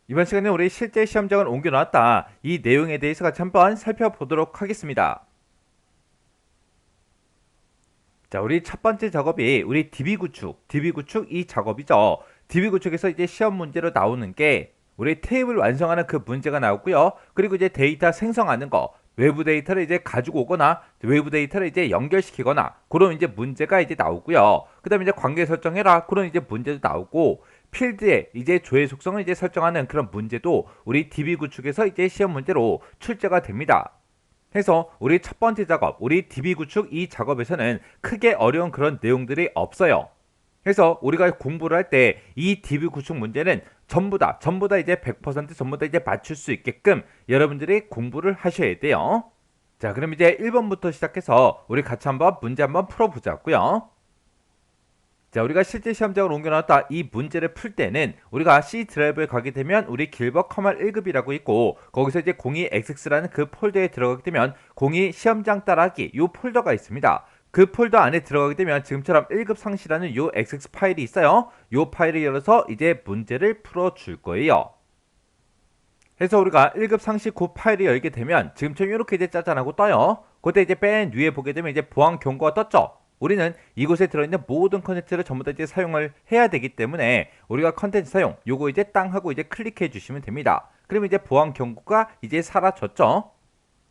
이번 시간에 우리 실제 시험장을 옮겨놨다. 이 내용에 대해서 같이 한번 살펴보도록 하겠습니다. 자, 우리 첫 번째 작업이 우리 DB 구축 이 작업이죠. DB 구축에서 이제 시험 문제로 나오는 게 우리 테이블 완성하는 그 문제가 나오고요. 그리고 이제 데이터 생성하는 거, 외부 데이터를 이제 가지고 오거나 외부 데이터를 이제 연결시키거나 그런 이제 문제가 이제 나오고요. 그다음에 이제 관계 설정해라 그런 이제 문제도 나오고 필드의 이제 조회 속성을 이제 설정하는 그런 문제도 우리 DB 구축에서 이제 시험 문제로 출제가 됩니다. 해서 우리 첫 번째 작업, 우리 DB 구축 이 작업에서는 크게 어려운 그런 내용들이 없어요. 그래서 우리가 공부를 할 때 이 DB 구축 문제는 전부 다 이제 100% 전부 다 이제 맞출 수 있게끔 여러분들이 공부를 하셔야 돼요. 자, 그럼 이제 1번부터 시작해서 우리 같이 한번 문제 한번 풀어보자고요. 자, 우리가 실제 시험장으로 옮겨놨다 이 문제를 풀 때는 우리가 C 드라이브에 가게 되면 우리 길버 커말 1급이라고 있고 거기서 이제 02xx라는 그 폴더에 들어가게 되면 02 시험장 따라하기 이 폴더가 있습니다. 그 폴더 안에 들어가게 되면 지금처럼 1급 상시라는 요 xx 파일이 있어요. 요 파일을 열어서 이제 문제를 풀어줄 거예요. 그래서 우리가 1급 상시 그 파일을 열게 되면 지금처럼 이렇게 이제 짜잔하고 떠요. 그때 이제 맨 위에 보게 되면 이제 보안 경고가 떴죠. 우리는 이곳에 들어있는 모든 컨텐츠를 전부 다 이제 사용을 해야 되기 때문에 우리가 컨텐츠 사용 요거 이제 땅 하고 이제 클릭해 주시면 됩니다. 그러면 이제 보안 경고가 이제 사라졌죠.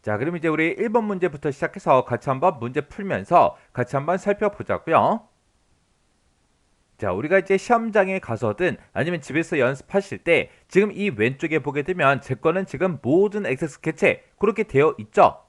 자, 그럼 이제 우리 1번 문제부터 시작해서 같이 한번 문제 풀면서 같이 한번 살펴보자고요. 자, 우리가 이제 시험장에 가서든 아니면 집에서 연습하실 때 지금 이 왼쪽에 보게 되면 제 거는 지금 모든 액세스 개체 그렇게 되어 있죠.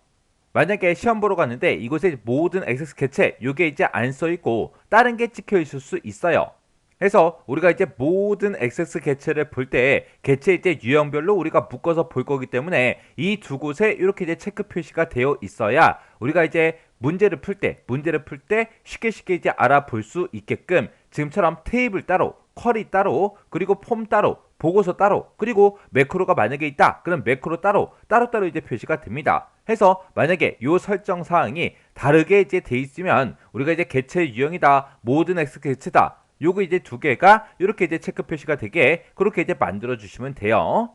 만약에 시험 보러 갔는데 이곳에 모든 액세스 개체 요게 이제 안 써 있고 다른 게 찍혀 있을 수 있어요. 그래서 우리가 이제 모든 액세스 개체를 볼 때 개체 이제 유형별로 우리가 묶어서 볼 거기 때문에 이 두 곳에 이렇게 이제 체크 표시가 되어 있어야 우리가 이제 문제를 풀 때 쉽게 이제 알아볼 수 있게끔 지금처럼 테이블 따로, 쿼리 따로, 그리고 폼 따로, 보고서 따로, 그리고 매크로가 만약에 있다. 그럼 매크로 따로따로 이제 표시가 됩니다. 해서 만약에 요 설정 사항이 다르게 이제 돼 있으면 우리가 이제 개체 유형이다, 모든 X 개체다. 요거 이제 두 개가 이렇게 이제 체크 표시가 되게 그렇게 이제 만들어 주시면 돼요.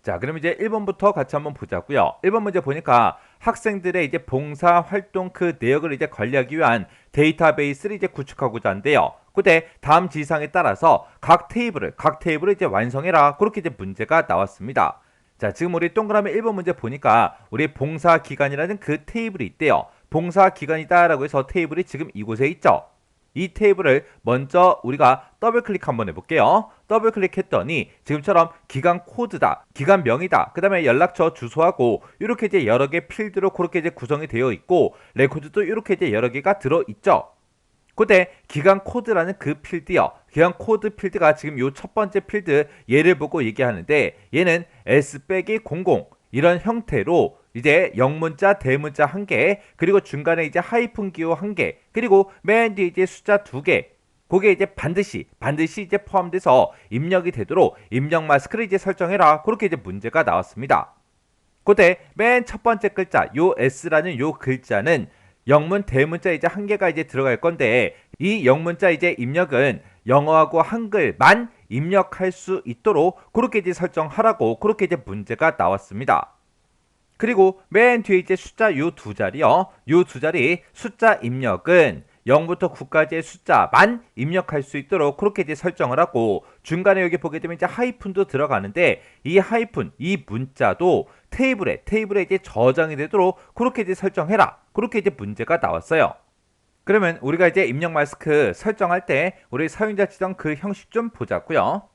자, 그럼 이제 1번부터 같이 한번 보자고요. 1번 문제 보니까 학생들의 이제 봉사 활동 그 내역을 이제 관리하기 위한 데이터베이스를 이제 구축하고자 한대요. 그때 다음 지시사항에 따라서 각 테이블을 이제 완성해라. 그렇게 이제 문제가 나왔습니다. 자, 지금 우리 동그라미 1번 문제 보니까 우리 봉사 기간이라는 그 테이블이 있대요. 봉사 기간이다라고 해서 테이블이 지금 이곳에 있죠. 이 테이블을 먼저 우리가 더블 클릭 한번 해볼게요. 더블 클릭했더니 지금처럼 기간 코드다, 기간명이다, 그 다음에 연락처 주소하고 이렇게 이제 여러 개 필드로 그렇게 이제 구성이 되어 있고 레코드도 이렇게 이제 여러 개가 들어 있죠. 그때 기간 코드라는 그 필드요. 기간 코드 필드가 지금 요 첫 번째 필드 얘를 보고 얘기하는데 얘는 S-00 이런 형태로 이제 영문자, 대문자 1개, 그리고 중간에 이제 하이픈 기호 1개, 그리고 맨 뒤에 이제 숫자 2개. 그게 이제 반드시 이제 포함돼서 입력이 되도록 입력 마스크를 이제 설정해라. 그렇게 이제 문제가 나왔습니다. 그때 맨 첫 번째 글자, 요 S라는 요 글자는 영문, 대문자 이제 1개가 이제 들어갈 건데 이 영문자 이제 입력은 영어하고 한글만 입력할 수 있도록 그렇게 이제 설정하라고 그렇게 이제 문제가 나왔습니다. 그리고 맨 뒤에 이제 숫자 요 두 자리요. 요 두 자리 숫자 입력은 0부터 9까지의 숫자만 입력할 수 있도록 그렇게 이제 설정을 하고 중간에 여기 보게 되면 이제 하이픈도 들어가는데 이 하이픈, 이 문자도 테이블에 이제 저장이 되도록 그렇게 이제 설정해라. 그렇게 이제 문제가 나왔어요. 그러면 우리가 이제 입력 마스크 설정할 때 우리 사용자 지정 그 형식 좀 보자고요.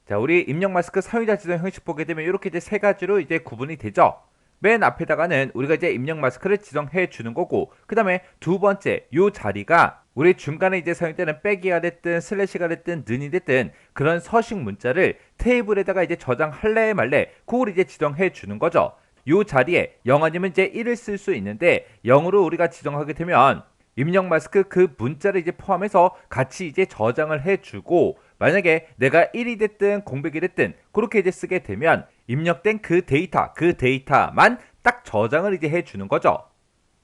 자, 우리 입력 마스크 사용자 지정 형식 보게 되면 이렇게 이제 세 가지로 이제 구분이 되죠. 맨 앞에다가는 우리가 이제 입력 마스크를 지정해 주는 거고, 그 다음에 두 번째 요 자리가 우리 중간에 이제 사용되는 빼기가 됐든 슬래시가 됐든 는이 됐든 그런 서식 문자를 테이블에다가 이제 저장할래 말래 그걸 이제 지정해 주는 거죠. 요 자리에 0 아니면 이제 1을 쓸 수 있는데 0으로 우리가 지정하게 되면 입력 마스크 그 문자를 이제 포함해서 같이 이제 저장을 해주고 만약에 내가 1이 됐든 공백이 됐든 그렇게 이제 쓰게 되면 입력된 그 데이터만 딱 저장을 이제 해주는 거죠.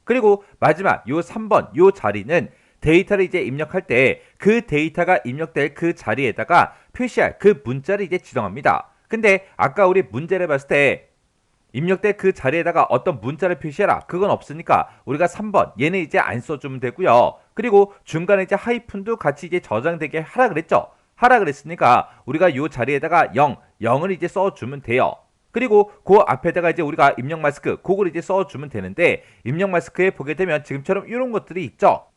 그리고 마지막 요 3번 요 자리는 데이터를 이제 입력할 때 그 데이터가 입력될 그 자리에다가 표시할 그 문자를 이제 지정합니다. 근데 아까 우리 문제를 봤을 때 입력될 그 자리에다가 어떤 문자를 표시해라. 그건 없으니까 우리가 3번 얘는 이제 안 써주면 되고요. 그리고 중간에 이제 하이픈도 같이 이제 저장되게 하라 그랬죠. 하라 그랬으니까 우리가 요 자리에다가 0을 이제 써주면 돼요. 그리고 그 앞에다가 이제 우리가 입력 마스크 그걸 이제 써주면 되는데 입력 마스크에 보게 되면 지금처럼 이런 것들이 있죠.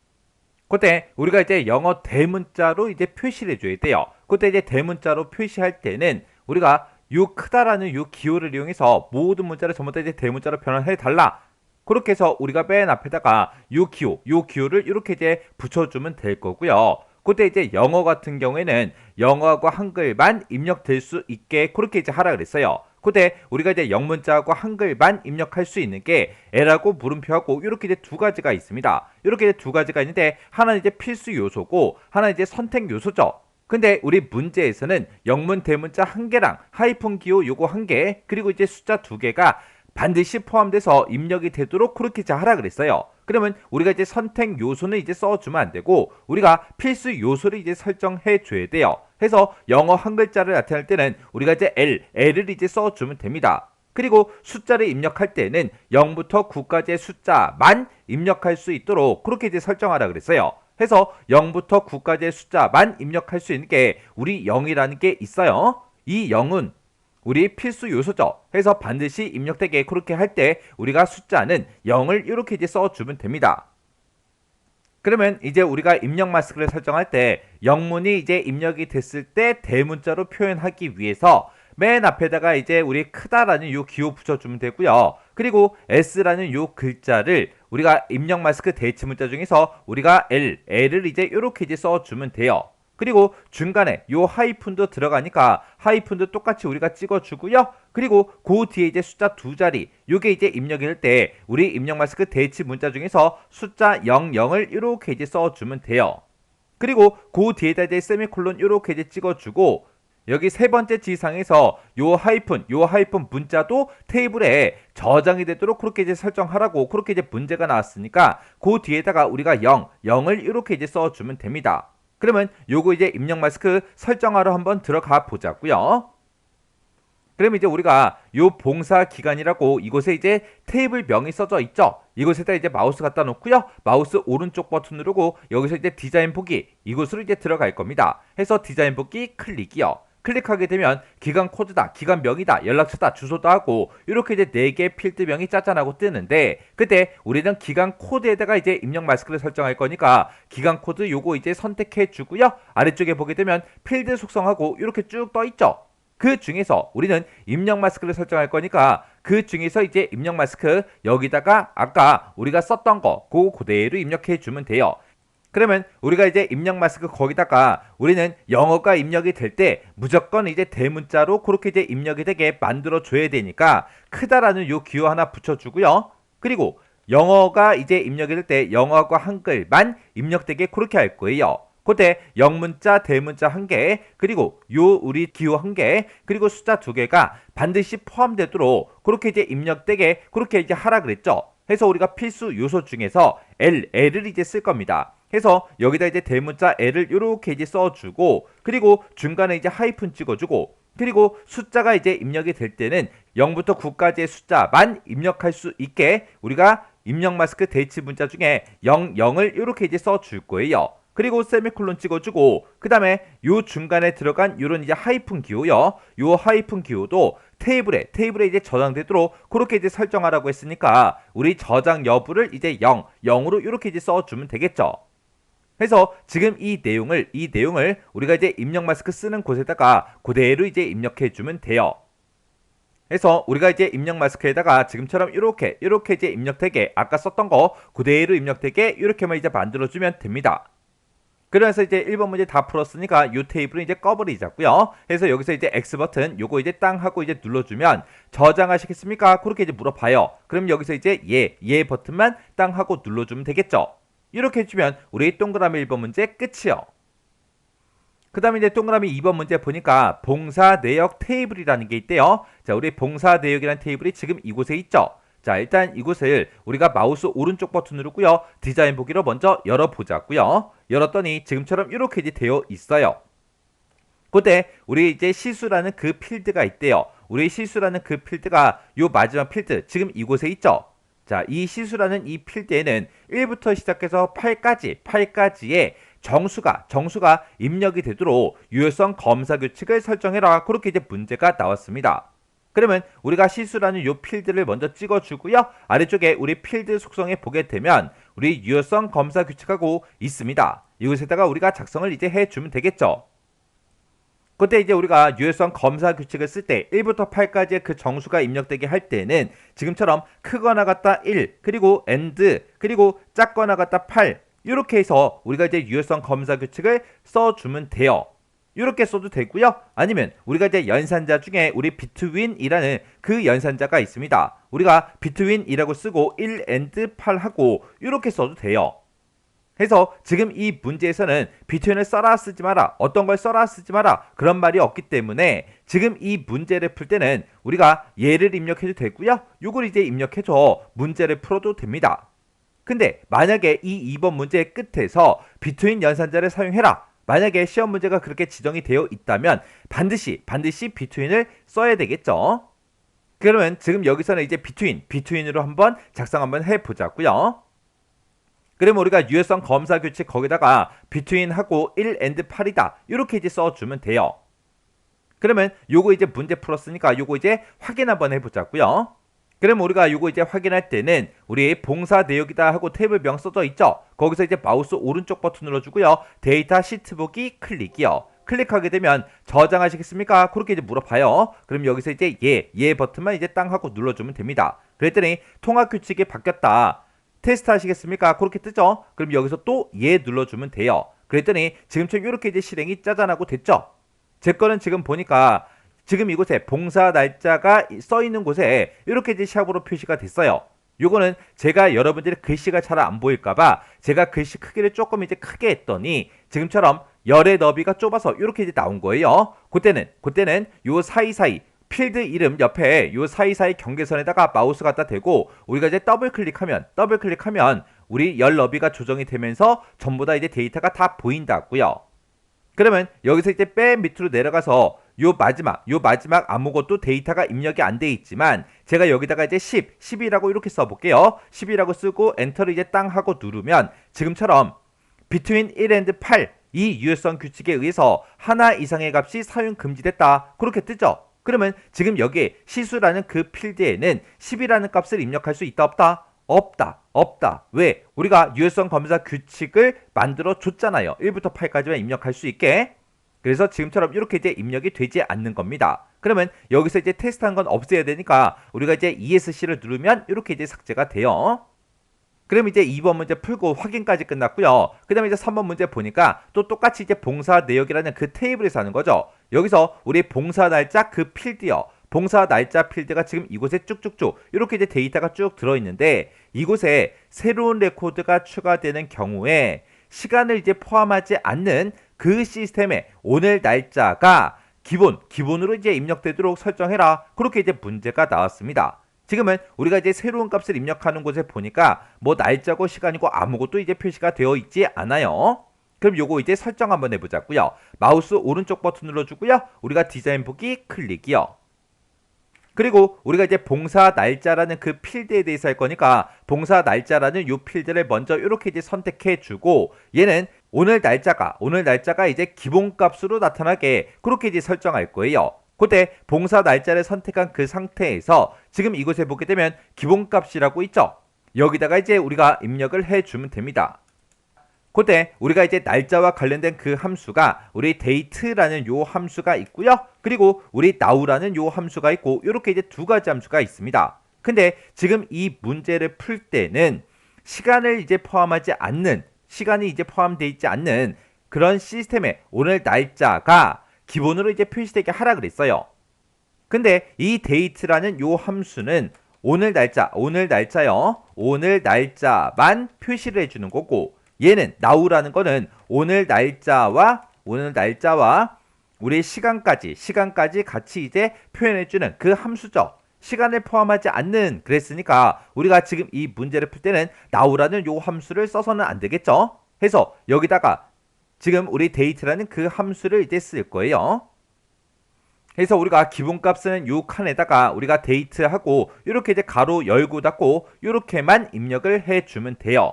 그때 우리가 이제 영어 대문자로 이제 표시를 해줘야 돼요. 그때 이제 대문자로 표시할 때는 우리가 요 크다라는 요 기호를 이용해서 모든 문자를 전부 다 이제 대문자로 변환해 달라. 그렇게 해서 우리가 맨 앞에다가 요 기호를 이렇게 이제 붙여주면 될 거고요. 그때 이제 영어 같은 경우에는 영어하고 한글만 입력될 수 있게 그렇게 이제 하라 그랬어요. 그때 우리가 이제 영문자하고 한글만 입력할 수 있는 게 L하고 물음표하고 이렇게 이제 두 가지가 있습니다. 이렇게 이제 두 가지가 있는데 하나는 이제 필수 요소고 하나는 이제 선택 요소죠. 근데 우리 문제에서는 영문 대문자 한 개랑 하이픈 기호 요거 한 개, 그리고 이제 숫자 두 개가 반드시 포함돼서 입력이 되도록 그렇게 이제 하라 그랬어요. 그러면 우리가 이제 선택 요소는 이제 써주면 안 되고 우리가 필수 요소를 이제 설정해 줘야 돼요. 해서 영어 한 글자를 나타낼 때는 우리가 이제 L을 이제 써주면 됩니다. 그리고 숫자를 입력할 때는 0부터 9까지의 숫자만 입력할 수 있도록 그렇게 이제 설정하라 그랬어요. 해서 0부터 9까지의 숫자만 입력할 수 있는 게 우리 0이라는 게 있어요. 이 0은 우리 필수 요소죠. 해서 반드시 입력되게 그렇게 할 때 우리가 숫자는 0을 이렇게 이제 써주면 됩니다. 그러면 이제 우리가 입력 마스크를 설정할 때 영문이 이제 입력이 됐을 때 대문자로 표현하기 위해서 맨 앞에다가 이제 우리 크다라는 요 기호 붙여주면 되고요. 그리고 S라는 요 글자를 우리가 입력 마스크 대치 문자 중에서 우리가 L을 이제 이렇게 이제 써주면 돼요. 그리고 중간에 요 하이픈도 들어가니까 하이픈도 똑같이 우리가 찍어주고요. 그리고 그 뒤에 이제 숫자 두 자리 요게 이제 입력이 될 때 우리 입력 마스크 대치 문자 중에서 숫자 00을 이렇게 이제 써주면 돼요. 그리고 그 뒤에다 이제 세미콜론 이렇게 이제 찍어주고 여기 세 번째 지상에서 요 하이픈 문자도 테이블에 저장이 되도록 그렇게 이제 설정하라고 그렇게 이제 문제가 나왔으니까 그 뒤에다가 우리가 0을 이렇게 이제 써주면 됩니다. 그러면 요거 이제 입력 마스크 설정하러 한번 들어가 보자고요. 그러면 이제 우리가 요 봉사 기간이라고 이곳에 이제 테이블 명이 써져 있죠. 이곳에다 이제 마우스 갖다 놓고요. 마우스 오른쪽 버튼 누르고 여기서 이제 디자인 보기 이곳으로 이제 들어갈 겁니다. 해서 디자인 보기 클릭이요. 클릭하게 되면 기간 코드다, 기간 명이다, 연락처다, 주소도 하고 이렇게 이제 4개 필드명이 짜잔하고 뜨는데 그때 우리는 기간 코드에다가 이제 입력 마스크를 설정할 거니까 기간 코드 요거 이제 선택해 주고요. 아래쪽에 보게 되면 필드 속성하고 이렇게 쭉 떠 있죠. 그 중에서 우리는 입력 마스크를 설정할 거니까 그 중에서 이제 입력 마스크 여기다가 아까 우리가 썼던 거 그거 그대로 입력해 주면 돼요. 그러면 우리가 이제 입력 마스크 거기다가 우리는 영어가 입력이 될 때 무조건 이제 대문자로 그렇게 이제 입력이 되게 만들어 줘야 되니까 크다라는 요 기호 하나 붙여주고요. 그리고 영어가 이제 입력이 될 때 영어하고 한글만 입력되게 그렇게 할 거예요. 그때 영문자, 대문자 한 개, 그리고 요 우리 기호 한 개, 그리고 숫자 두 개가 반드시 포함되도록 그렇게 이제 입력되게 그렇게 이제 하라 그랬죠. 해서 우리가 필수 요소 중에서 L을 이제 쓸 겁니다. 해서 여기다 이제 대문자 L을 이렇게 이제 써주고 그리고 중간에 이제 하이픈 찍어주고 그리고 숫자가 이제 입력이 될 때는 0부터 9까지의 숫자만 입력할 수 있게 우리가 입력 마스크 대치 문자 중에 00을 이렇게 이제 써줄 거예요. 그리고 세미콜론 찍어주고 그 다음에 요 중간에 들어간 요런 이제 하이픈 기호요. 요 하이픈 기호도 테이블에 이제 저장되도록 그렇게 이제 설정하라고 했으니까 우리 저장 여부를 이제 0으로 이렇게 이제 써주면 되겠죠. 그래서 지금 이 내용을 우리가 이제 입력 마스크 쓰는 곳에다가 그대로 이제 입력해 주면 돼요. 그래서 우리가 이제 입력 마스크에다가 지금처럼 이렇게 이제 입력되게 아까 썼던 거 그대로 입력되게 이렇게만 이제 만들어주면 됩니다. 그래서 이제 1번 문제 다 풀었으니까 이 테이블은 이제 꺼버리자고요. 그래서 여기서 이제 X 버튼 요거 이제 땅 하고 이제 눌러주면 저장하시겠습니까? 그렇게 이제 물어봐요. 그럼 여기서 이제 예 버튼만 땅 하고 눌러주면 되겠죠. 이렇게 해주면 우리 동그라미 1번 문제 끝이요. 그 다음에 이제 동그라미 2번 문제 보니까 봉사 내역 테이블이라는 게 있대요. 자, 우리 봉사 내역이라는 테이블이 지금 이곳에 있죠. 자, 일단 이곳을 우리가 마우스 오른쪽 버튼 누르고요. 디자인 보기로 먼저 열어보자고요. 열었더니 지금처럼 이렇게 되어 있어요. 그때 우리 이제 시수라는 그 필드가 있대요. 우리 시수라는 그 필드가 요 마지막 필드, 지금 이곳에 있죠. 자, 이 시수라는 이 필드에는 1부터 시작해서 8까지의 정수가 입력이 되도록 유효성 검사 규칙을 설정해라. 그렇게 이제 문제가 나왔습니다. 그러면 우리가 시수라는 요 필드를 먼저 찍어주고요. 아래쪽에 우리 필드 속성에 보게 되면 우리 유효성 검사 규칙하고 있습니다. 이곳에다가 우리가 작성을 이제 해주면 되겠죠. 그때 이제 우리가 유효성 검사 규칙을 쓸 때 1부터 8까지의 그 정수가 입력되게 할 때는 지금처럼 크거나 같다 1, 그리고 AND, 그리고 작거나 같다 8 이렇게 해서 우리가 이제 유효성 검사 규칙을 써주면 돼요. 이렇게 써도 되고요. 아니면 우리가 이제 연산자 중에 우리 between이라는 그 연산자가 있습니다. 우리가 between이라고 쓰고 1 and 8하고 이렇게 써도 돼요. 해서 지금 이 문제에서는 between을 써라 쓰지 마라, 어떤 걸 써라 쓰지 마라 그런 말이 없기 때문에 지금 이 문제를 풀 때는 우리가 얘를 입력해도 되고요. 요걸 이제 입력해서 문제를 풀어도 됩니다. 근데 만약에 이 2번 문제의 끝에서 between 연산자를 사용해라, 만약에 시험 문제가 그렇게 지정이 되어 있다면 반드시 between을 써야 되겠죠. 그러면 지금 여기서는 이제 between으로 한번 작성 한번 해보자고요. 그러면 우리가 유효성 검사 규칙 거기다가 between하고 1 and 8이다 이렇게 이제 써주면 돼요. 그러면 요거 이제 문제 풀었으니까 요거 이제 확인 한번 해보자고요. 그럼 우리가 요거 이제 확인할 때는 우리 봉사 내역이다 하고 테이블명 써져 있죠. 거기서 이제 마우스 오른쪽 버튼 눌러주고요. 데이터 시트 보기 클릭이요. 클릭하게 되면 저장하시겠습니까? 그렇게 이제 물어봐요. 그럼 여기서 이제 예 버튼만 이제 땅 하고 눌러주면 됩니다. 그랬더니 통합 규칙이 바뀌었다. 테스트 하시겠습니까? 그렇게 뜨죠? 그럼 여기서 또 예 눌러주면 돼요. 그랬더니 지금처럼 이렇게 이제 실행이 짜잔하고 됐죠? 제 거는 지금 보니까 지금 이곳에 봉사 날짜가 써 있는 곳에 이렇게 이제 샵으로 표시가 됐어요. 요거는 제가 여러분들이 글씨가 잘 안 보일까봐 제가 글씨 크기를 조금 이제 크게 했더니 지금처럼 열의 너비가 좁아서 이렇게 이제 나온 거예요. 그때는 요 사이사이 필드 이름 옆에 요 사이사이 경계선에다가 마우스 갖다 대고 우리가 이제 더블 클릭하면 우리 열 너비가 조정이 되면서 전부 다 이제 데이터가 다 보인다고요. 그러면 여기서 이제 맨 밑으로 내려가서 요 마지막 아무것도 데이터가 입력이 안 돼 있지만 제가 여기다가 이제 10이라고 이렇게 써볼게요. 10이라고 쓰고 엔터를 이제 땅 하고 누르면 지금처럼 between 1 and 8 이 유효성 규칙에 의해서 하나 이상의 값이 사용 금지됐다. 그렇게 뜨죠. 그러면 지금 여기에 시수라는 그 필드에는 10이라는 값을 입력할 수 있다 없다? 없다. 왜? 우리가 유효성 검사 규칙을 만들어 줬잖아요. 1부터 8까지만 입력할 수 있게. 그래서 지금처럼 이렇게 이제 입력이 되지 않는 겁니다. 그러면 여기서 이제 테스트한 건 없애야 되니까 우리가 이제 ESC를 누르면 이렇게 이제 삭제가 돼요. 그럼 이제 2번 문제 풀고 확인까지 끝났고요. 그 다음에 이제 3번 문제 보니까 또 똑같이 이제 봉사 내역이라는 그 테이블에서 하는 거죠. 여기서 우리 봉사 날짜 그 필드요. 봉사 날짜 필드가 지금 이곳에 쭉쭉쭉 이렇게 이제 데이터가 쭉 들어있는데 이곳에 새로운 레코드가 추가되는 경우에 시간을 이제 포함하지 않는 그 시스템에 오늘 날짜가 기본으로 이제 입력되도록 설정해라. 그렇게 이제 문제가 나왔습니다. 지금은 우리가 이제 새로운 값을 입력하는 곳에 보니까 뭐 날짜고 시간이고 아무것도 이제 표시가 되어 있지 않아요. 그럼 요거 이제 설정 한번 해보자고요. 마우스 오른쪽 버튼 눌러주고요. 우리가 디자인 보기 클릭이요. 그리고 우리가 이제 봉사 날짜라는 그 필드에 대해서 할 거니까 봉사 날짜라는 요 필드를 먼저 이렇게 이제 선택해 주고 얘는 오늘 날짜가 이제 기본값으로 나타나게 그렇게 이제 설정할 거예요. 그때 봉사 날짜를 선택한 그 상태에서 지금 이곳에 보게 되면 기본값이라고 있죠. 여기다가 이제 우리가 입력을 해주면 됩니다. 그때 우리가 이제 날짜와 관련된 그 함수가 우리 date라는 요 함수가 있고요. 그리고 우리 now라는 요 함수가 있고 이렇게 이제 두 가지 함수가 있습니다. 근데 지금 이 문제를 풀 때는 시간이 이제 포함되어 있지 않는 그런 시스템에 오늘 날짜가 기본으로 이제 표시되게 하라 그랬어요. 근데 이 date라는 요 함수는 오늘 날짜만 표시를 해주는 거고 얘는 now라는 거는 오늘 날짜와 우리 시간까지 같이 이제 표현해주는 그 함수죠. 시간을 포함하지 않는 그랬으니까 우리가 지금 이 문제를 풀 때는 now라는 요 함수를 써서는 안 되겠죠. 해서 여기다가 지금 우리 date라는 그 함수를 이제 쓸 거예요. 그래서 우리가 기본값은 요 칸에다가 우리가 date하고 이렇게 이제 가로 열고 닫고 이렇게만 입력을 해주면 돼요.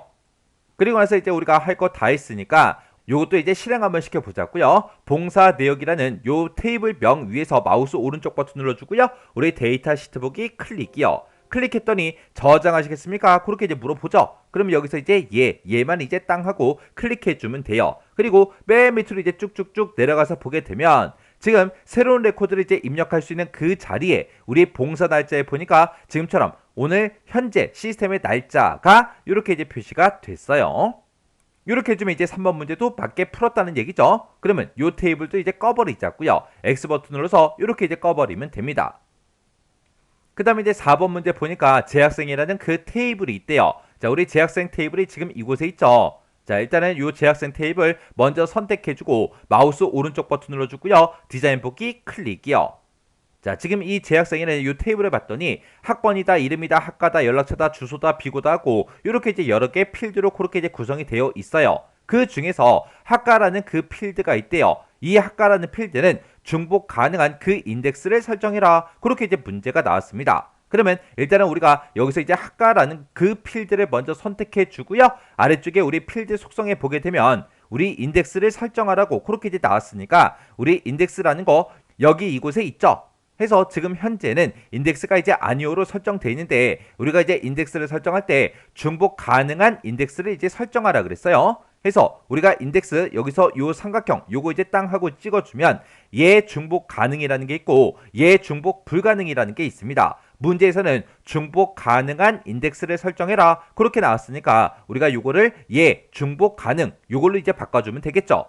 그리고 나서 이제 우리가 할 거 다 했으니까 요것도 이제 실행 한번 시켜보자고요. 봉사 내역이라는 요 테이블 명 위에서 마우스 오른쪽 버튼 눌러주고요. 우리 데이터 시트 보기 클릭이요. 클릭했더니 저장하시겠습니까? 그렇게 이제 물어보죠. 그럼 여기서 이제 얘만 이제 땅 하고 클릭해주면 돼요. 그리고 맨 밑으로 이제 쭉쭉쭉 내려가서 보게 되면 지금 새로운 레코드를 이제 입력할 수 있는 그 자리에 우리 봉사 날짜에 보니까 지금처럼 오늘 현재 시스템의 날짜가 이렇게 이제 표시가 됐어요. 이렇게 해주면 이제 3번 문제도 맞게 풀었다는 얘기죠. 그러면 이 테이블도 이제 꺼버리자고요. X 버튼 눌러서 이렇게 이제 꺼버리면 됩니다. 그 다음에 이제 4번 문제 보니까 재학생이라는 그 테이블이 있대요. 자, 우리 재학생 테이블이 지금 이곳에 있죠. 자, 일단은 이 재학생 테이블 먼저 선택해주고 마우스 오른쪽 버튼 눌러주고요. 디자인 보기 클릭이요. 자, 지금 이 재학생에는 이 테이블을 봤더니 학번이다, 이름이다, 학과다, 연락처다, 주소다, 비고다 하고 이렇게 이제 여러 개 필드로 그렇게 이제 구성이 되어 있어요. 그 중에서 학과라는 그 필드가 있대요. 이 학과라는 필드는 중복 가능한 그 인덱스를 설정해라. 그렇게 이제 문제가 나왔습니다. 그러면 일단은 우리가 여기서 이제 학과라는 그 필드를 먼저 선택해 주고요. 아래쪽에 우리 필드 속성에 보게 되면 우리 인덱스를 설정하라고 그렇게 이제 나왔으니까 우리 인덱스라는 거 여기 이곳에 있죠. 해서 지금 현재는 인덱스가 이제 아니오로 설정되어 있는데 우리가 이제 인덱스를 설정할 때 중복 가능한 인덱스를 이제 설정하라 그랬어요. 해서 우리가 인덱스 여기서 요 삼각형 요거 이제 땅 하고 찍어주면 얘 중복 가능이라는 게 있고 얘 중복 불가능이라는 게 있습니다. 문제에서는 중복 가능한 인덱스를 설정해라 그렇게 나왔으니까 우리가 요거를 얘 중복 가능 요걸로 이제 바꿔주면 되겠죠.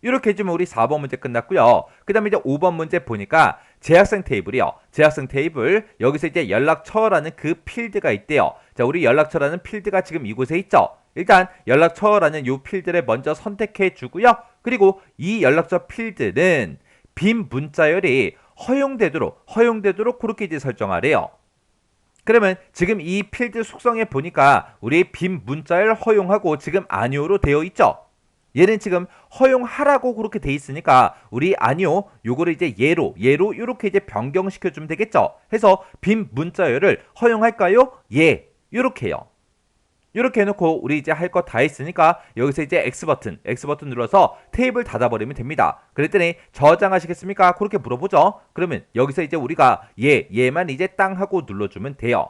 이렇게 해주면 우리 4번 문제 끝났고요. 그 다음에 이제 5번 문제 보니까 재학생 테이블이요. 재학생 테이블 여기서 이제 연락처라는 그 필드가 있대요. 자, 우리 연락처라는 필드가 지금 이곳에 있죠. 일단 연락처라는 요 필드를 먼저 선택해 주고요. 그리고 이 연락처 필드는 빈 문자열이 허용되도록 그렇게 이제 설정하래요. 그러면 지금 이 필드 속성에 보니까 우리 빈 문자열 허용하고 지금 아니오로 되어 있죠. 얘는 지금 허용하라고 그렇게 돼 있으니까 우리 아니요 요거를 이제 얘로 이렇게 이제 변경시켜 주면 되겠죠. 해서 빈 문자열을 허용할까요? 예, 요렇게요. 이렇게 해놓고 우리 이제 할 거 다 했으니까 여기서 이제 X 버튼 눌러서 테이블 닫아버리면 됩니다. 그랬더니 저장하시겠습니까? 그렇게 물어보죠. 그러면 여기서 이제 우리가 얘만 이제 땅 하고 눌러주면 돼요.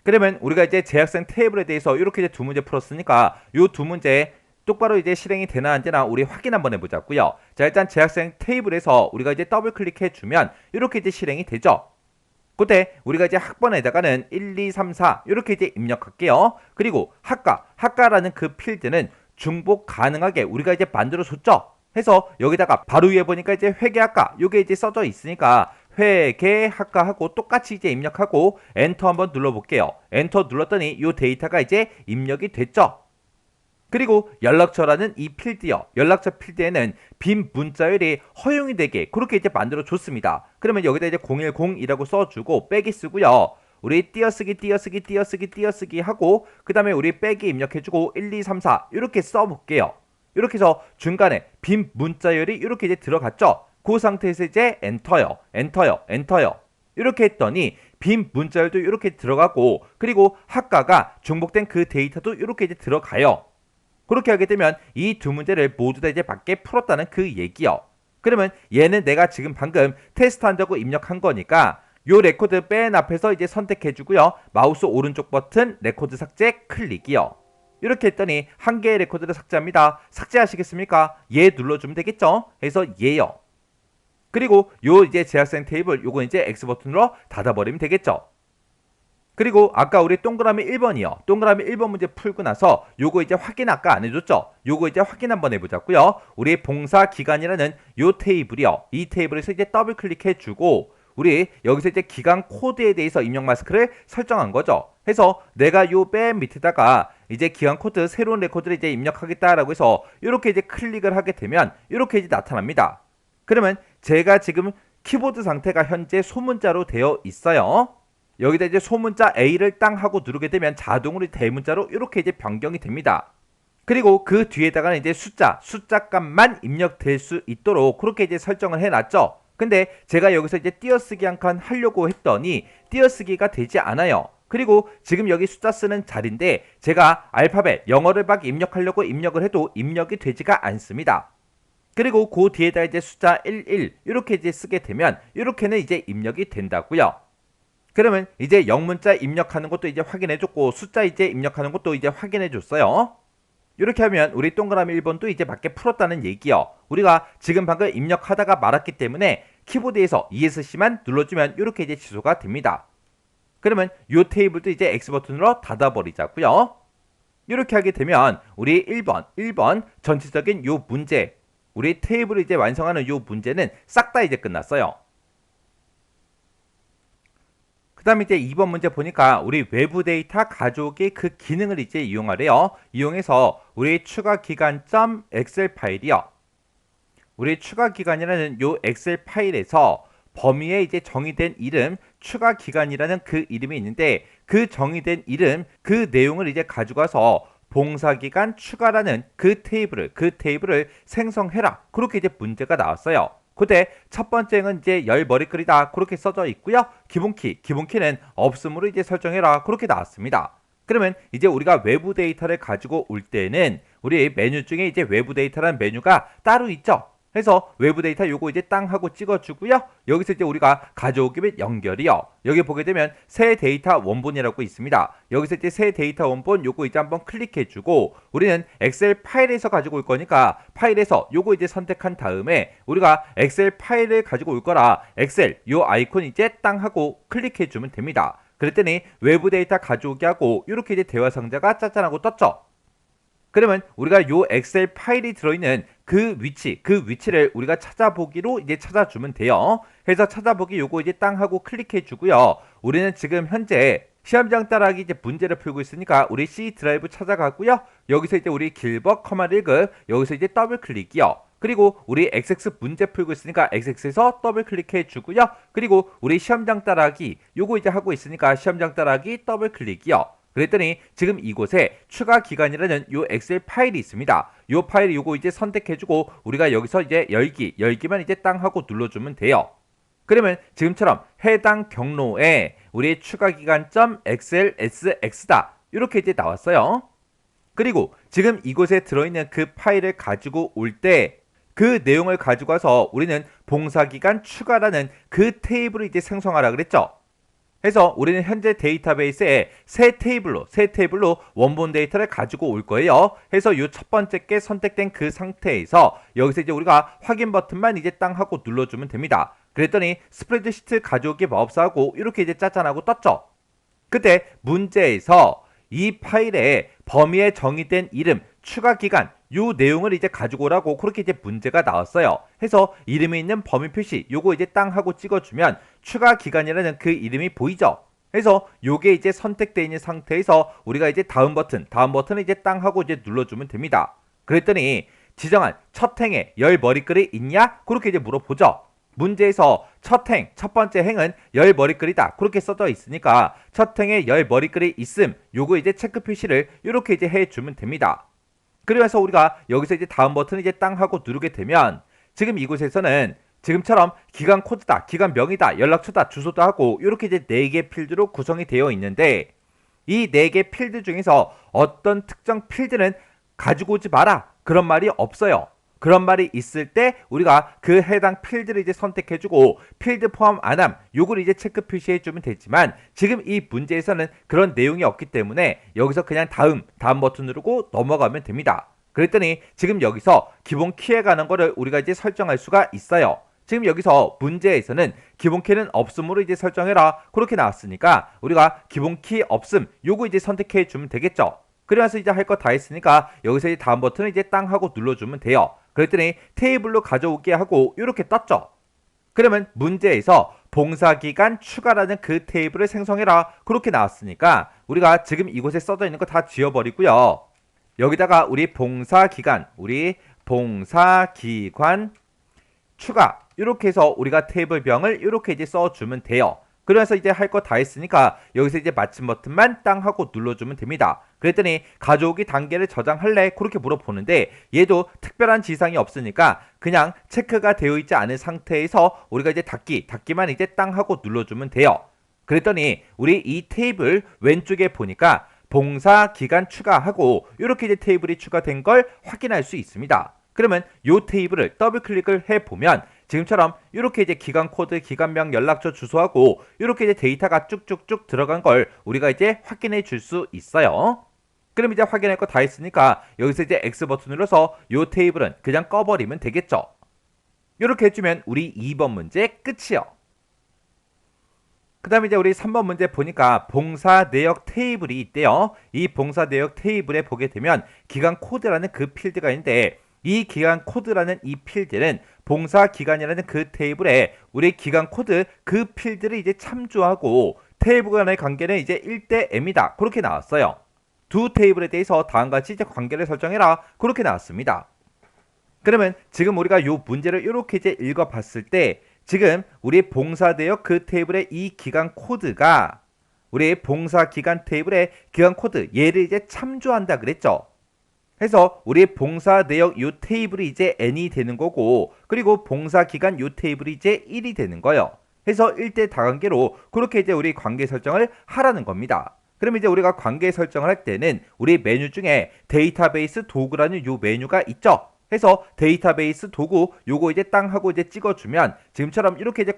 그러면 우리가 이제 재학생 테이블에 대해서 이렇게 이제 두 문제 풀었으니까 요 두 문제 똑바로 이제 실행이 되나 안 되나 우리 확인 한번 해보자고요. 자, 일단 재학생 테이블에서 우리가 이제 더블 클릭해주면 이렇게 이제 실행이 되죠. 그때 우리가 이제 학번에다가는 1, 2, 3, 4 이렇게 이제 입력할게요. 그리고 학과라는 그 필드는 중복 가능하게 우리가 이제 만들어 줬죠. 해서 여기다가 바로 위에 보니까 이제 회계학과 요게 이제 써져 있으니까 회계학과 하고 똑같이 이제 입력하고 엔터 한번 눌러볼게요. 엔터 눌렀더니 요 데이터가 이제 입력이 됐죠. 그리고 연락처라는 이 필드요. 연락처 필드에는 빈 문자열이 허용이 되게 그렇게 이제 만들어 줬습니다. 그러면 여기다 이제 010이라고 써주고 빼기 쓰고요. 우리 띄어쓰기 하고 그 다음에 우리 빼기 입력해주고 1, 2, 3, 4 이렇게 써볼게요. 이렇게 해서 중간에 빈 문자열이 이렇게 이제 들어갔죠. 그 상태에서 이제 엔터요. 이렇게 했더니 빈 문자열도 이렇게 들어가고 그리고 학과가 중복된 그 데이터도 이렇게 이제 들어가요. 그렇게 하게 되면 이 두 문제를 모두 다 이제 맞게 풀었다는 그 얘기요. 그러면 얘는 내가 지금 방금 테스트한다고 입력한 거니까 요 레코드 맨 앞에서 이제 선택해주고요. 마우스 오른쪽 버튼 레코드 삭제 클릭이요. 이렇게 했더니 한 개의 레코드를 삭제합니다. 삭제하시겠습니까? 얘 눌러주면 되겠죠? 해서 얘요. 그리고 요 이제 재학생 테이블 요거 이제 X 버튼으로 닫아버리면 되겠죠? 그리고 아까 우리 동그라미 1번이요. 동그라미 1번 문제 풀고 나서 요거 이제 확인 아까 안 해줬죠? 요거 이제 확인 한번 해보자고요. 우리 봉사 기간이라는 요 테이블이요. 이 테이블에서 이제 더블 클릭해주고 우리 여기서 이제 기간 코드에 대해서 입력 마스크를 설정한 거죠. 해서 내가 요 맨 밑에다가 이제 기간 코드 새로운 레코드를 이제 입력하겠다라고 해서 이렇게 이제 클릭을 하게 되면 이렇게 이제 나타납니다. 그러면 제가 지금 키보드 상태가 현재 소문자로 되어 있어요. 여기다 이제 소문자 A를 땅 하고 누르게 되면 자동으로 대문자로 이렇게 이제 변경이 됩니다. 그리고 그 뒤에다가는 이제 숫자 값만 입력될 수 있도록 그렇게 이제 설정을 해놨죠. 근데 제가 여기서 이제 띄어쓰기 한 칸 하려고 했더니 띄어쓰기가 되지 않아요. 그리고 지금 여기 숫자 쓰는 자리인데 제가 알파벳 영어를 막 입력하려고 입력을 해도 입력이 되지가 않습니다. 그리고 그 뒤에다 이제 숫자 11 이렇게 이제 쓰게 되면 이렇게는 이제 입력이 된다고요. 그러면 이제 영문자 입력하는 것도 이제 확인해줬고 숫자 이제 입력하는 것도 이제 확인해줬어요. 이렇게 하면 우리 동그라미 1번도 이제 맞게 풀었다는 얘기요. 우리가 지금 방금 입력하다가 말았기 때문에 키보드에서 ESC만 눌러주면 이렇게 이제 취소가 됩니다. 그러면 이 테이블도 이제 X 버튼으로 닫아버리자고요. 이렇게 하게 되면 우리 1번 전체적인 요 문제, 우리 테이블을 이제 완성하는 요 문제는 싹 다 이제 끝났어요. 그 다음에 이제 2번 문제 보니까 우리 외부 데이터 가져오기 그 기능을 이제 이용하래요. 이용해서 우리 추가 기간 엑셀 파일이요. 우리 추가 기간이라는 요 엑셀 파일에서 범위에 이제 정의된 이름, 추가 기간이라는 그 이름이 있는데 그 정의된 이름, 그 내용을 이제 가져가서 봉사기간 추가라는 그 테이블을 생성해라. 그렇게 이제 문제가 나왔어요. 그때 첫 번째는 이제 열 머리글이다 그렇게 써져 있고요. 기본키는 없음으로 이제 설정해라 그렇게 나왔습니다. 그러면 이제 우리가 외부 데이터를 가지고 올 때는 우리 메뉴 중에 이제 외부 데이터라는 메뉴가 따로 있죠. 그래서 외부 데이터 요거 이제 땅 하고 찍어주고요. 여기서 이제 우리가 가져오기 및 연결이요. 여기 보게 되면 새 데이터 원본이라고 있습니다. 여기서 이제 새 데이터 원본 요거 이제 한번 클릭해주고 우리는 엑셀 파일에서 가지고 올 거니까 파일에서 요거 이제 선택한 다음에 우리가 엑셀 파일을 가지고 올 거라 엑셀 요 아이콘 이제 땅 하고 클릭해주면 됩니다. 그랬더니 외부 데이터 가져오기 하고 이렇게 이제 대화 상자가 짜잔하고 떴죠. 그러면 우리가 요 엑셀 파일이 들어있는 그 위치를 우리가 찾아보기로 이제 찾아주면 돼요. 그래서 찾아보기 요거 이제 땅 하고 클릭해 주고요. 우리는 지금 현재 시험장 따라하기 이제 문제를 풀고 있으니까 우리 C 드라이브 찾아가고요. 여기서 이제 우리 길버, 1급 여기서 이제 더블 클릭이요. 그리고 우리 XX 문제 풀고 있으니까 XX에서 더블 클릭해 주고요. 그리고 우리 시험장 따라하기 요거 이제 하고 있으니까 시험장 따라하기 더블 클릭이요. 그랬더니 지금 이곳에 추가 기간이라는 요 엑셀 파일이 있습니다. 요 파일 요거 이제 선택해주고 우리가 여기서 이제 열기만 이제 땅 하고 눌러주면 돼요. 그러면 지금처럼 해당 경로에 우리 추가 기간 .xlsx다 이렇게 이제 나왔어요. 그리고 지금 이곳에 들어있는 그 파일을 가지고 올 때 그 내용을 가지고 와서 우리는 봉사기간 추가라는 그 테이블을 이제 생성하라 그랬죠. 그래서 우리는 현재 데이터베이스에 새 테이블로 원본 데이터를 가지고 올 거예요. 그래서 이 첫 번째 게 선택된 그 상태에서 여기서 이제 우리가 확인 버튼만 이제 땅 하고 눌러주면 됩니다. 그랬더니 스프레드시트 가져오기 마법사하고 이렇게 이제 짜잔하고 떴죠. 그때 문제에서 이 파일에 범위에 정의된 이름, 추가 기간 요 내용을 이제 가지고 오라고 그렇게 이제 문제가 나왔어요. 해서 이름이 있는 범위 표시 요거 이제 땅 하고 찍어주면 추가 기간이라는 그 이름이 보이죠. 그래서 요게 이제 선택되어 있는 상태에서 우리가 이제 다음 버튼을 이제 땅 하고 이제 눌러주면 됩니다. 그랬더니 지정한 첫 행에 열 머리글이 있냐? 그렇게 이제 물어보죠. 문제에서 첫 번째 행은 열 머리글이다 그렇게 써져 있으니까 첫 행에 열 머리글이 있음 요거 이제 체크 표시를 이렇게 이제 해주면 됩니다. 그래서 우리가 여기서 이제 다음 버튼을 이제 땅 하고 누르게 되면 지금 이곳에서는 지금처럼 기간 코드다, 기간명이다, 연락처다, 주소도 하고 이렇게 이제 4개 필드로 구성이 되어 있는데 이 4개 필드 중에서 어떤 특정 필드는 가지고 오지 마라 그런 말이 없어요. 그런 말이 있을 때 우리가 그 해당 필드를 이제 선택해주고 필드 포함 안함 요걸 이제 체크 표시해주면 되지만 지금 이 문제에서는 그런 내용이 없기 때문에 여기서 그냥 다음 버튼 누르고 넘어가면 됩니다. 그랬더니 지금 여기서 기본 키에 관한 거를 우리가 이제 설정할 수가 있어요. 지금 여기서 문제에서는 기본 키는 없음으로 이제 설정해라 그렇게 나왔으니까 우리가 기본 키 없음 요거 이제 선택해 주면 되겠죠. 그래서 이제 할 거 다 했으니까 여기서 이제 다음 버튼을 이제 땅 하고 눌러주면 돼요. 그랬더니 테이블로 가져오게 하고 이렇게 떴죠. 그러면 문제에서 봉사기간 추가라는 그 테이블을 생성해라 그렇게 나왔으니까 우리가 지금 이곳에 써져 있는 거 다 지워버리고요. 여기다가 우리 봉사기관 추가 이렇게 해서 우리가 테이블명을 이렇게 이제 써주면 돼요. 그래서 이제 할 거 다 했으니까 여기서 이제 마침 버튼만 땅 하고 눌러주면 됩니다. 그랬더니 가져오기 단계를 저장할래? 그렇게 물어보는데 얘도 특별한 지상이 없으니까 그냥 체크가 되어 있지 않은 상태에서 우리가 이제 닫기만 이제 땅 하고 눌러주면 돼요. 그랬더니 우리 이 테이블 왼쪽에 보니까 봉사 기간 추가하고 이렇게 이제 테이블이 추가된 걸 확인할 수 있습니다. 그러면 이 테이블을 더블 클릭을 해보면 지금처럼 이렇게 이제 기간 코드, 기간명, 연락처, 주소하고 이렇게 이제 데이터가 쭉쭉쭉 들어간 걸 우리가 이제 확인해 줄 수 있어요. 그럼 이제 확인할 거 다 했으니까 여기서 이제 X 버튼 눌러서 이 테이블은 그냥 꺼버리면 되겠죠. 이렇게 해주면 우리 2번 문제 끝이요. 그 다음에 이제 우리 3번 문제 보니까 봉사 내역 테이블이 있대요. 이 봉사 내역 테이블에 보게 되면 기간 코드라는 그 필드가 있는데 이 기간 코드라는 이 필드는 봉사 기간이라는 그 테이블에 우리 기간 코드 그 필드를 이제 참조하고 테이블 간의 관계는 이제 1대 m이다. 그렇게 나왔어요. 두 테이블에 대해서 다음과 같이 이제 관계를 설정해라. 그렇게 나왔습니다. 그러면 지금 우리가 이 문제를 이렇게 이제 읽어봤을 때 지금 우리 봉사 내역 그 테이블의 이 기간 코드가 우리 봉사 기간 테이블의 기간 코드 얘를 이제 참조한다 그랬죠. 해서 우리 봉사 내역 요 테이블이 이제 n이 되는 거고 그리고 봉사 기간 요 테이블이 이제 1이 되는 거예요. 해서 1대 다관계로 그렇게 이제 우리 관계 설정을 하라는 겁니다. 그럼 이제 우리가 관계 설정을 할 때는 우리 메뉴 중에 데이터베이스 도구라는 요 메뉴가 있죠. 해서 데이터베이스 도구 요거 이제 땅 하고 이제 찍어주면 지금처럼 이렇게 이제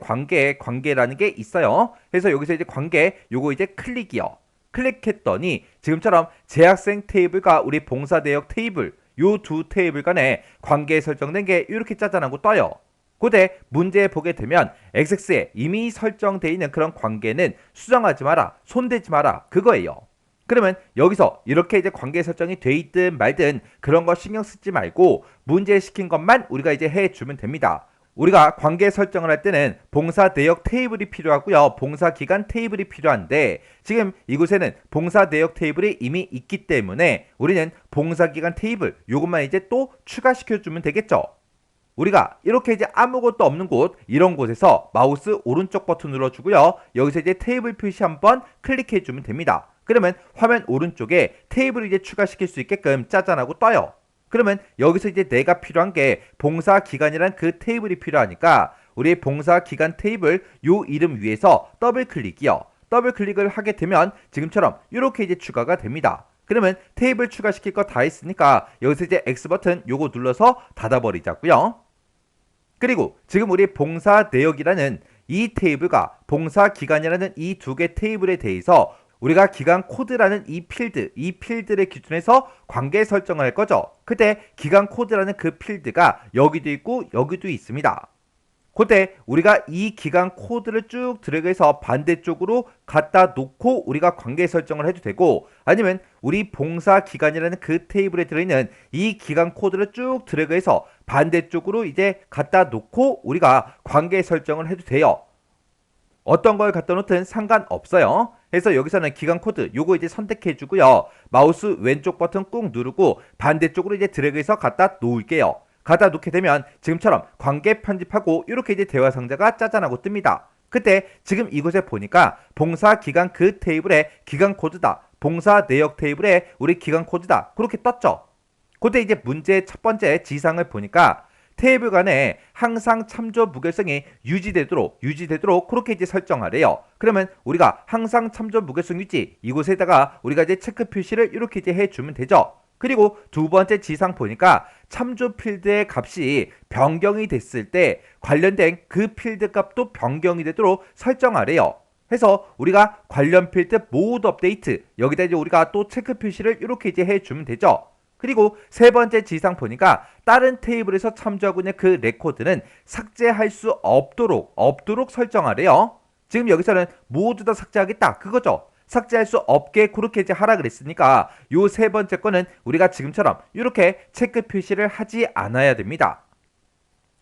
관계라는 게 있어요. 해서 여기서 이제 관계 요거 이제 클릭이요. 클릭했더니 지금처럼 재학생 테이블과 우리 봉사 내역 테이블 요 두 테이블 간에 관계에 설정된 게 이렇게 짜잔하고 떠요. 그때 문제에 보게 되면 XX에 이미 설정되어 있는 그런 관계는 수정하지 마라, 손대지 마라 그거예요. 그러면 여기서 이렇게 이제 관계 설정이 돼 있든 말든 그런 거 신경 쓰지 말고 문제 시킨 것만 우리가 이제 해주면 됩니다. 우리가 관계 설정을 할 때는 봉사 내역 테이블이 필요하고요. 봉사 기간 테이블이 필요한데 지금 이곳에는 봉사 내역 테이블이 이미 있기 때문에 우리는 봉사 기간 테이블 요것만 이제 또 추가시켜 주면 되겠죠. 우리가 이렇게 이제 아무것도 없는 곳 이런 곳에서 마우스 오른쪽 버튼 눌러주고요. 여기서 이제 테이블 표시 한번 클릭해 주면 됩니다. 그러면 화면 오른쪽에 테이블을 이제 추가시킬 수 있게끔 짜잔하고 떠요. 그러면 여기서 이제 내가 필요한 게 봉사 기간이란 그 테이블이 필요하니까 우리 봉사 기간 테이블 요 이름 위에서 더블 클릭이요. 더블 클릭을 하게 되면 지금처럼 이렇게 이제 추가가 됩니다. 그러면 테이블 추가시킬 거 다 했으니까 여기서 이제 X 버튼 요거 눌러서 닫아버리자고요. 그리고 지금 우리 봉사 내역이라는 이 테이블과 봉사 기간이라는 이 두 개 테이블에 대해서 우리가 기간 코드라는 이 필드를 기준해서 관계 설정을 할 거죠. 그때 기간 코드라는 그 필드가 여기도 있고 여기도 있습니다. 그때 우리가 이 기간 코드를 쭉 드래그해서 반대쪽으로 갖다 놓고 우리가 관계 설정을 해도 되고 아니면 우리 봉사 기간이라는 그 테이블에 들어있는 이 기간 코드를 쭉 드래그해서 반대쪽으로 이제 갖다 놓고 우리가 관계 설정을 해도 돼요. 어떤 걸 갖다 놓든 상관없어요. 그래서 여기서는 기간 코드 요거 이제 선택해 주고요. 마우스 왼쪽 버튼 꾹 누르고 반대쪽으로 이제 드래그해서 갖다 놓을게요. 갖다 놓게 되면 지금처럼 관계 편집하고 이렇게 이제 대화 상자가 짜잔하고 뜹니다. 그때 지금 이곳에 보니까 봉사 기간 그 테이블에 기간 코드다. 봉사 내역 테이블에 우리 기간 코드다. 그렇게 떴죠. 그때 이제 문제 첫 번째 지상을 보니까 테이블 간에 항상 참조 무결성이 유지되도록 그렇게 이제 설정하래요. 그러면 우리가 항상 참조 무결성 유지 이곳에다가 우리가 이제 체크 표시를 이렇게 이제 해주면 되죠. 그리고 두 번째 지상 보니까 참조 필드의 값이 변경이 됐을 때 관련된 그 필드 값도 변경이 되도록 설정하래요. 해서 우리가 관련 필드 모드 업데이트 여기다 이제 우리가 또 체크 표시를 이렇게 이제 해주면 되죠. 그리고 세 번째 지상 보니까 다른 테이블에서 참조하고 있는 그 레코드는 삭제할 수 없도록 설정하래요. 지금 여기서는 모두 다 삭제하겠다 그거죠. 삭제할 수 없게 그렇게 이제 하라 그랬으니까 요 세 번째 거는 우리가 지금처럼 이렇게 체크 표시를 하지 않아야 됩니다.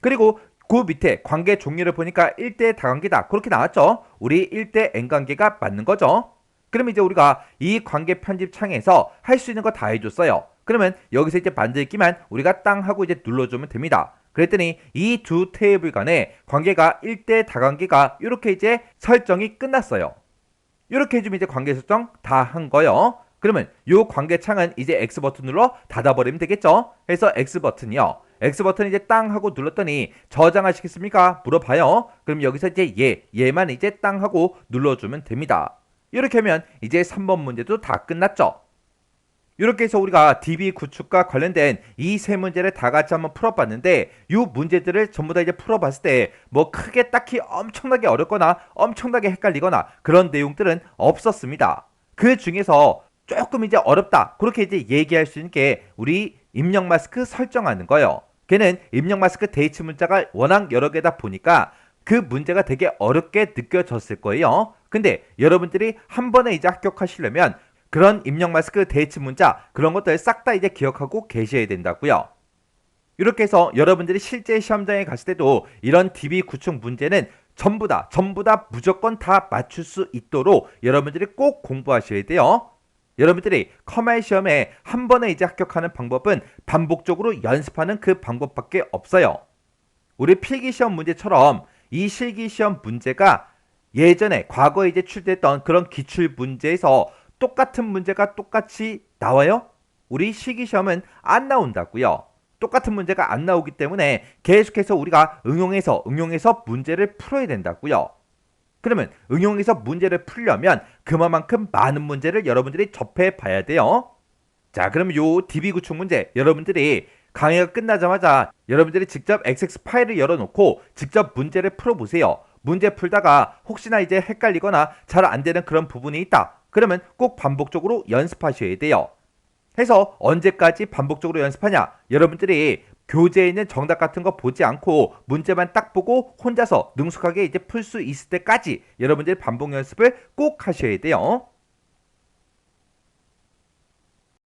그리고 그 밑에 관계 종류를 보니까 1대 다관계다 그렇게 나왔죠. 우리 1대 n 관계가 맞는 거죠. 그럼 이제 우리가 이 관계 편집 창에서 할 수 있는 거 다 해줬어요. 그러면 여기서 이제 만들기만 우리가 땅 하고 이제 눌러주면 됩니다. 그랬더니 이 두 테이블 간의 관계가 1대 다관계가 이렇게 이제 설정이 끝났어요. 이렇게 해주면 이제 관계 설정 다 한 거요. 그러면 요 관계창은 이제 X 버튼 눌러 닫아버리면 되겠죠. 그래서 X 버튼이요. X 버튼 이제 땅 하고 눌렀더니 저장하시겠습니까? 물어봐요. 그럼 여기서 이제 얘만 이제 땅 하고 눌러주면 됩니다. 이렇게 하면 이제 3번 문제도 다 끝났죠. 이렇게 해서 우리가 DB 구축과 관련된 이 세 문제를 다 같이 한번 풀어봤는데 이 문제들을 전부 다 이제 풀어봤을 때 뭐 크게 딱히 엄청나게 어렵거나 엄청나게 헷갈리거나 그런 내용들은 없었습니다. 그 중에서 조금 이제 어렵다 그렇게 이제 얘기할 수 있는 게 우리 입력 마스크 설정하는 거예요. 걔는 입력 마스크 대입 문자가 워낙 여러 개다 보니까 그 문제가 되게 어렵게 느껴졌을 거예요. 근데 여러분들이 한 번에 이제 합격하시려면 그런 입력 마스크 대입 문자 그런 것들 싹 다 이제 기억하고 계셔야 된다고요. 이렇게 해서 여러분들이 실제 시험장에 갔을 때도 이런 DB 구축 문제는 전부 다 무조건 다 맞출 수 있도록 여러분들이 꼭 공부하셔야 돼요. 여러분들이 컴활 시험에 한 번에 이제 합격하는 방법은 반복적으로 연습하는 그 방법밖에 없어요. 우리 필기시험 문제처럼 이 실기시험 문제가 예전에 과거에 이제 출제했던 그런 기출 문제에서 똑같은 문제가 똑같이 나와요? 우리 실기시험은 안 나온다고요. 똑같은 문제가 안 나오기 때문에 계속해서 우리가 응용해서 문제를 풀어야 된다고요. 그러면 응용해서 문제를 풀려면 그만큼 많은 문제를 여러분들이 접해 봐야 돼요. 자, 그럼 요 DB 구축 문제 여러분들이 강의가 끝나자마자 여러분들이 직접 XX 파일을 열어놓고 직접 문제를 풀어보세요. 문제 풀다가 혹시나 이제 헷갈리거나 잘 안 되는 그런 부분이 있다. 그러면 꼭 반복적으로 연습하셔야 돼요. 해서 언제까지 반복적으로 연습하냐? 여러분들이 교재에 있는 정답 같은 거 보지 않고 문제만 딱 보고 혼자서 능숙하게 이제 풀 수 있을 때까지 여러분들이 반복 연습을 꼭 하셔야 돼요.